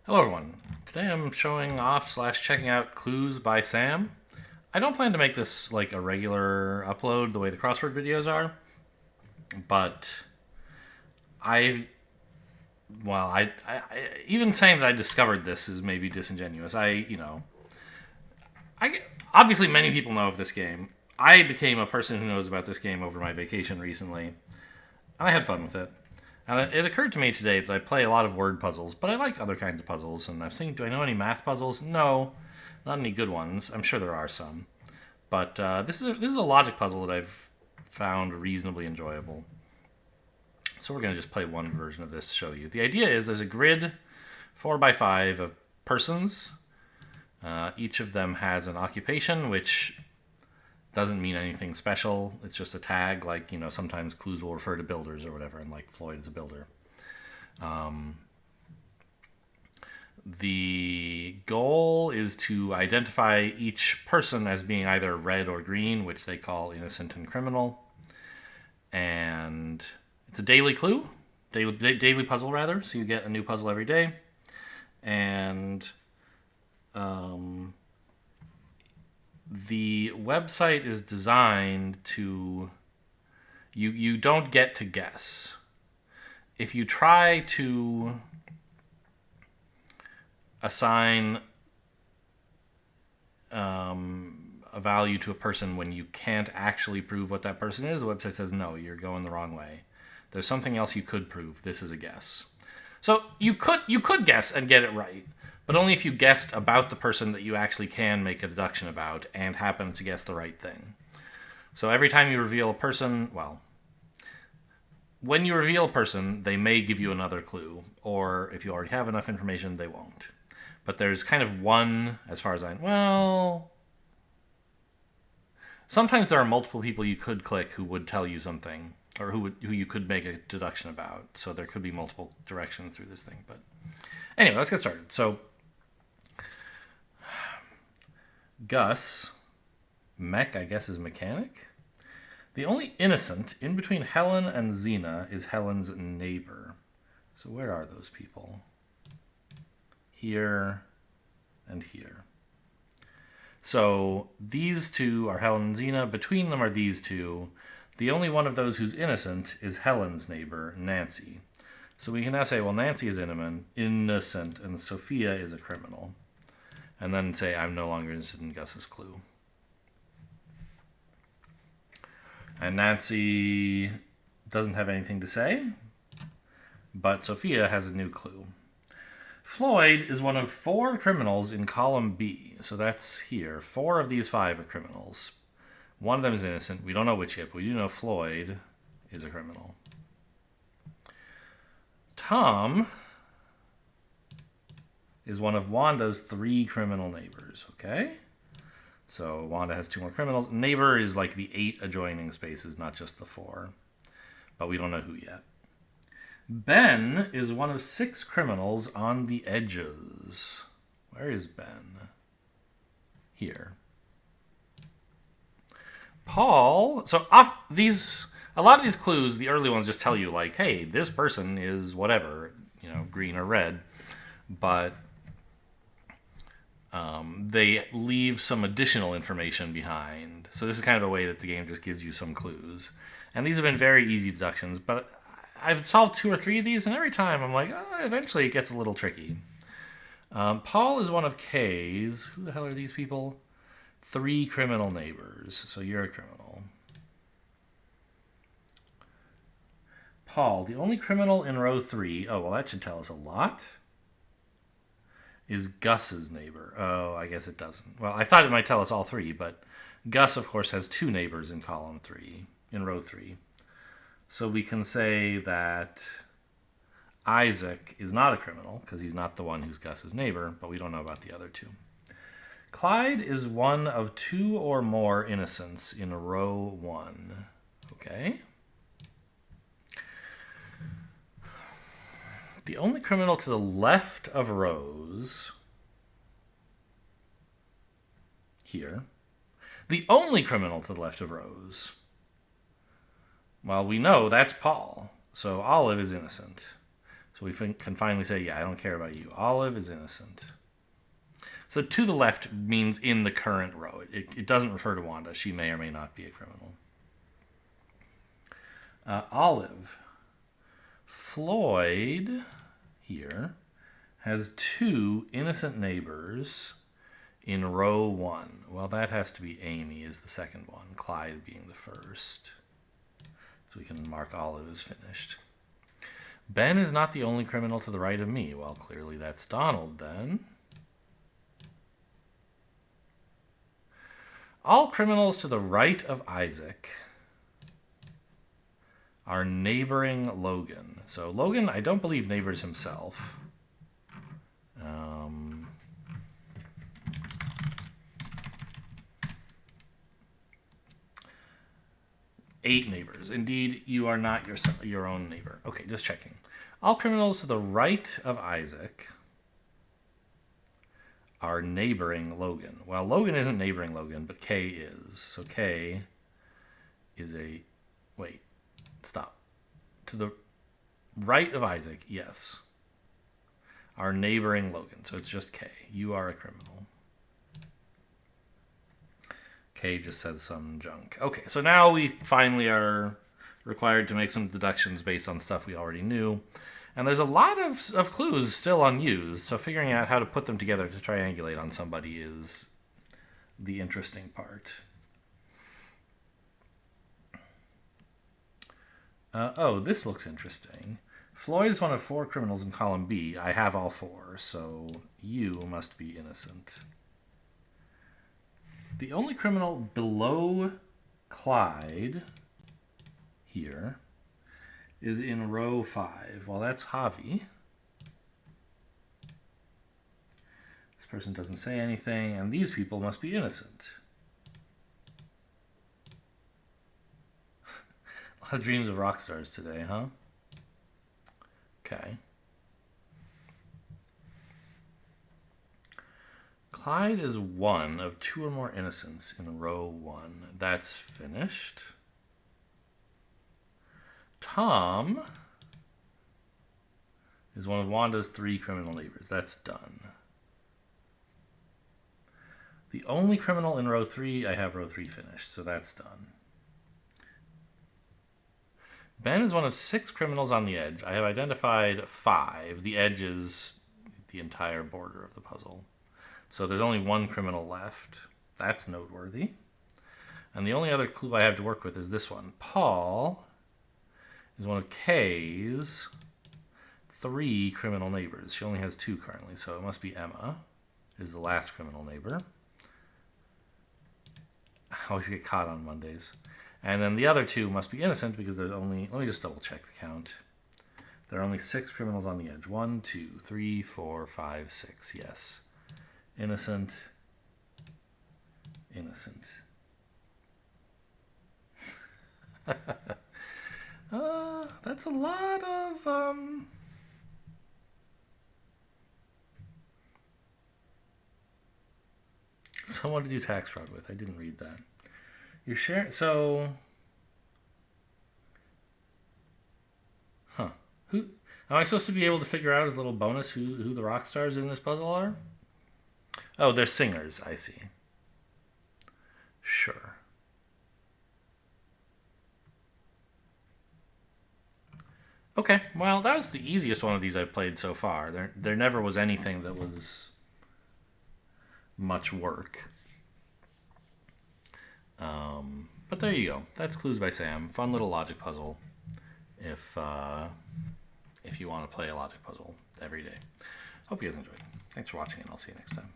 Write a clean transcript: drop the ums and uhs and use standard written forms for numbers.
Hello everyone. Today I'm showing off slash checking out Clues by Sam. I don't plan to make this like a regular upload the way the crossword videos are, but I, even saying that I discovered this is maybe disingenuous. I obviously many people know of this game. I became a person who knows about this game over my vacation recently, and I had fun with it. And it occurred to me today that I play a lot of word puzzles, but I like other kinds of puzzles. And I was thinking, do I know any math puzzles? No, not any good ones. I'm sure there are some, but this is a logic puzzle that I've found reasonably enjoyable. So we're going to just play one version of this to show you. The idea is there's a grid, 4x5 of persons. Each of them has an occupation, which doesn't mean anything special. It's just a tag, like, sometimes clues will refer to builders or whatever, and like Floyd is a builder. The goal is to identify each person as being either red or green, which they call innocent and criminal. And it's a daily clue, daily puzzle rather. So you get a new puzzle every day, and the website is designed to you don't get to guess. If you try to assign a value to a person when you can't actually prove what that person is, the website says no, you're going the wrong way. There's something else you could prove. This is a guess. So you could guess and get it right, but only if you guessed about the person that you actually can make a deduction about and happen to guess the right thing. So every time you reveal a person, when you reveal a person, they may give you another clue, or if you already have enough information, they won't. But there's kind of one, as far as sometimes there are multiple people you could click who would tell you something, or who you could make a deduction about. So there could be multiple directions through this thing. But anyway, let's get started. So Gus, mech, I guess, is mechanic. The only innocent in between Helen and Xena is Helen's neighbor. So where are those people? Here and here. So these two are Helen and Xena. Between them are these two. The only one of those who's innocent is Helen's neighbor, Nancy. So we can now say, well, Nancy is innocent, and Sophia is a criminal. And then say, I'm no longer interested in Gus's clue. And Nancy doesn't have anything to say, but Sophia has a new clue. Floyd is one of 4 criminals in column B. So that's here. 4 of these 5 are criminals. One of them is innocent. We don't know which yet, but we do know Floyd is a criminal. Tom is one of Wanda's 3 criminal neighbors, okay? So Wanda has 2 more criminals. Neighbor is like the 8 adjoining spaces, not just the 4. But we don't know who yet. Ben is one of 6 criminals on the edges. Where is Ben? Here. Paul. So a lot of these clues, the early ones just tell you like, hey, this person is whatever, green or red. But they leave some additional information behind. So this is kind of a way that the game just gives you some clues. And these have been very easy deductions, but I've solved 2 or 3 of these, and every time I'm like, eventually it gets a little tricky. Paul is one of K's. Who the hell are these people? 3 criminal neighbors. So you're a criminal. Paul, the only criminal in row 3. Oh, well, that should tell us a lot. Is Gus's neighbor. Oh, I guess it doesn't. Well, I thought it might tell us all 3, but Gus, of course, has 2 neighbors in column 3, in row 3. So we can say that Isaac is not a criminal, because he's not the one who's Gus's neighbor, but we don't know about the other 2. Clyde is one of 2 or more innocents in row 1. Okay. The only criminal to the left of Rose, here. The only criminal to the left of Rose, well, we know that's Paul. So Olive is innocent. So we can finally say, yeah, I don't care about you. Olive is innocent. So to the left means in the current row. It doesn't refer to Wanda. She may or may not be a criminal. Olive. Floyd, here, has 2 innocent neighbors in row 1. Well, that has to be Amy is the second one, Clyde being the first. So we can mark Olive as finished. Ben is not the only criminal to the right of me. Well, clearly that's Donald then. All criminals to the right of Isaac are neighboring Logan. So Logan, I don't believe, neighbors himself. 8 neighbors. Indeed, you are not your own neighbor. Okay, just checking. All criminals to the right of Isaac are neighboring Logan. Well, Logan isn't neighboring Logan, but Kay is. So Kay is a... Wait. Stop. To the right of Isaac, yes. Are neighboring Logan. So it's just Kay. You are a criminal. Kay just said some junk. Okay, so now we finally are required to make some deductions based on stuff we already knew. And there's a lot of clues still unused, so figuring out how to put them together to triangulate on somebody is the interesting part. Oh, this looks interesting. Floyd is one of 4 criminals in column B. I have all 4, so you must be innocent. The only criminal below Clyde here is in row 5. Well, that's Javi. This person doesn't say anything, and these people must be innocent. A lot of dreams of rock stars today, huh? Okay. Clyde is 1 of 2 or more innocents in row 1. That's finished. Tom is one of Wanda's 3 criminal neighbors. That's done. The only criminal in row 3, I have row 3 finished, so that's done. Ben is one of 6 criminals on the edge. I have identified 5. The edge is the entire border of the puzzle. So there's only 1 criminal left. That's noteworthy. And the only other clue I have to work with is this one. Paul is one of Kay's 3 criminal neighbors. She only has 2 currently, so it must be Emma is the last criminal neighbor. I always get caught on Mondays. And then the other 2 must be innocent because there's only... Let me just double check the count. There are only 6 criminals on the edge. 1, 2, 3, 4, 5, 6. Yes. Innocent. Innocent. That's a lot of... Someone to do tax fraud with. I didn't read that. You're sharing... So... Huh. Who... Am I supposed to be able to figure out as a little bonus who the rock stars in this puzzle are? Oh, they're singers. I see. Sure. Okay, well, that was the easiest one of these I've played so far. There never was anything that was much work. But there you go. That's Clues by Sam. Fun little logic puzzle if you want to play a logic puzzle every day. Hope you guys enjoyed. Thanks for watching, and I'll see you next time.